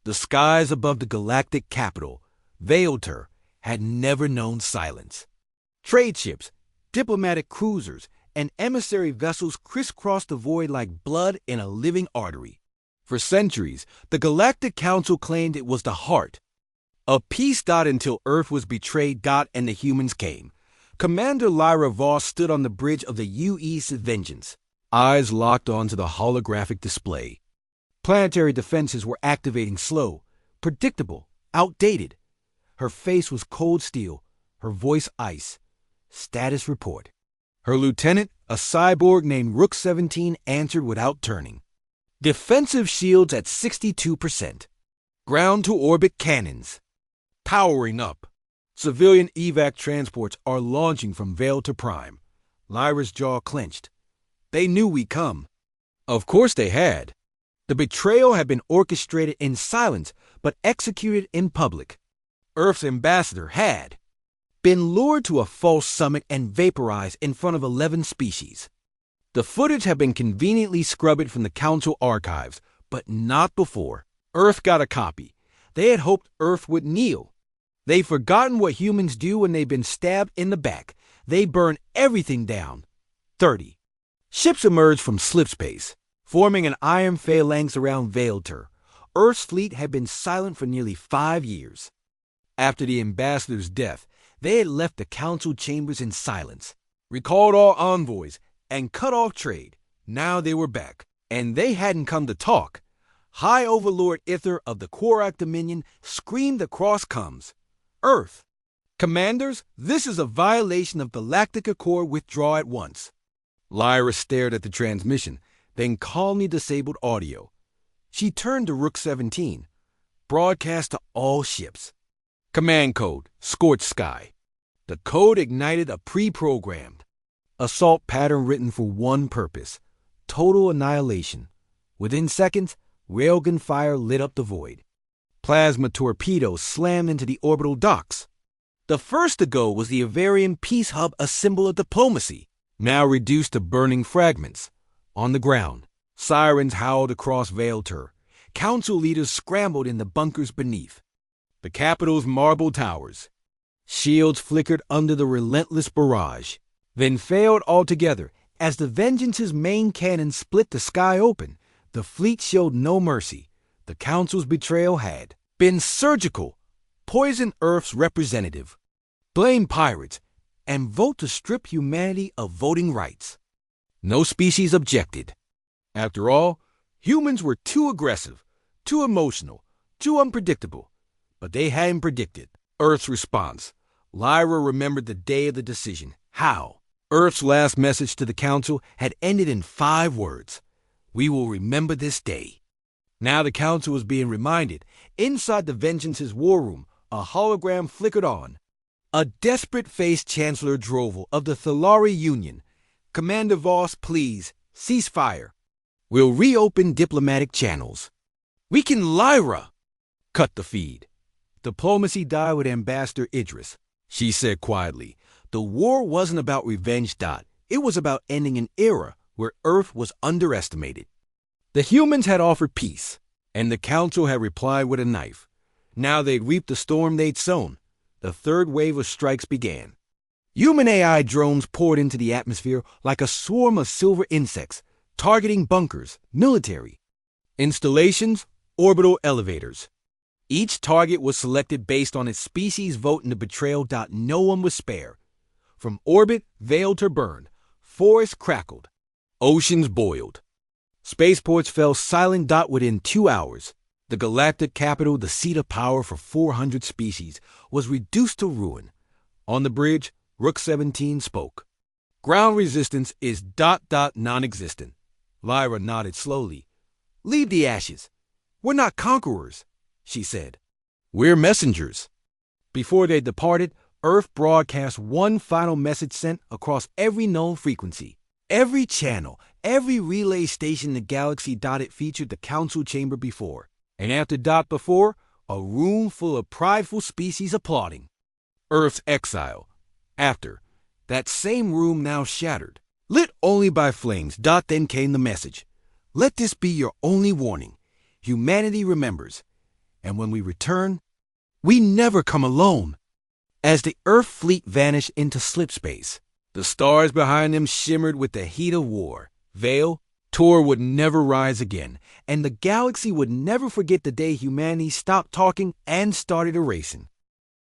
The skies above the galactic capital, Veilter, had never known silence. Trade ships, diplomatic cruisers, and emissary vessels crisscrossed the void like blood in a living artery. For centuries, the Galactic Council claimed it was the heart of peace. Until Earth was betrayed, and the humans came. Commander Lyra Voss stood on the bridge of the UE's Vengeance, eyes locked onto the holographic display. Planetary defenses were activating slow, predictable, outdated. Her face was cold steel, her voice ice. Status report. Her lieutenant, a cyborg named Rook 17, answered without turning. Defensive shields at 62%. Ground-to-orbit cannons. Powering up. Civilian evac transports are launching from Veil to Prime. Lyra's jaw clenched. They knew we'd come. Of course they had. The betrayal had been orchestrated in silence, but executed in public. Earth's ambassador had been lured to a false summit and vaporized in front of 11 species. The footage had been conveniently scrubbed from the Council archives, but not before. Earth got a copy. They had hoped Earth would kneel. They'd forgotten what humans do when they've been stabbed in the back. They burn everything down. 30. Ships emerged from slipspace, forming an iron phalanx around Veilter. Earth's fleet had been silent for nearly 5 years. After the ambassador's death, they had left the council chambers in silence, recalled all envoys, and cut off trade. Now they were back, and they hadn't come to talk. High Overlord Ither of the Quarak Dominion screamed across comms. Earth! Commanders, this is a violation of Galactic Accord. Withdraw at once. Lyra stared at the transmission, then calmly disabled audio. She turned to Rook 17. Broadcast to all ships. Command code, Scorched Sky. The code ignited a pre-programmed assault pattern written for one purpose: total annihilation. Within seconds, railgun fire lit up the void. Plasma torpedoes slammed into the orbital docks. The first to go was the Avarian Peace Hub, a symbol of diplomacy, now reduced to burning fragments. On the ground, sirens howled across Veilter. Council leaders scrambled in the bunkers beneath. The capital's marble towers. Shields flickered under the relentless barrage, then failed altogether as the Vengeance's main cannon split the sky open. The fleet showed no mercy. The Council's betrayal had been surgical. Poison Earth's representative. Blame pirates and vote to strip humanity of voting rights. No species objected. After all, humans were too aggressive, too emotional, too unpredictable. But they hadn't predicted Earth's response. Lyra remembered the day of the decision. How? Earth's last message to the Council had ended in 5 words. We will remember this day. Now the Council was being reminded. Inside the Vengeance's war room, a hologram flickered on. A desperate-faced Chancellor Droval of the Thalari Union. Commander Voss, please, cease fire. We'll reopen diplomatic channels. We can Lyra! Cut the feed. Diplomacy died with Ambassador Idris. She said quietly, the war wasn't about revenge. It was about ending an era where Earth was underestimated. The humans had offered peace, and the Council had replied with a knife. Now they'd reaped the storm they'd sown. The third wave of strikes began. Human AI drones poured into the atmosphere like a swarm of silver insects, targeting bunkers, military installations, orbital elevators. Each target was selected based on its species vote in the betrayal. No one was spared. From orbit, Veilter burned. Forests crackled. Oceans boiled. Spaceports fell silent. Within 2 hours, the galactic capital, the seat of power for 400 species, was reduced to ruin. On the bridge, Rook 17 spoke. Ground resistance is ... non-existent. Lyra nodded slowly. Leave the ashes. We're not conquerors, she said. We're messengers. Before they departed, Earth broadcast one final message sent across every known frequency. Every channel, every relay station in the galaxy. It featured the Council chamber before. And after before, a room full of prideful species applauding. Earth's exile. After. That same room now shattered, lit only by flames. Then came the message. Let this be your only warning. Humanity remembers. And when we return, we never come alone. As the Earth fleet vanished into slipspace, the stars behind them shimmered with the heat of war. Vale, Tor would never rise again, and the galaxy would never forget the day humanity stopped talking and started erasing.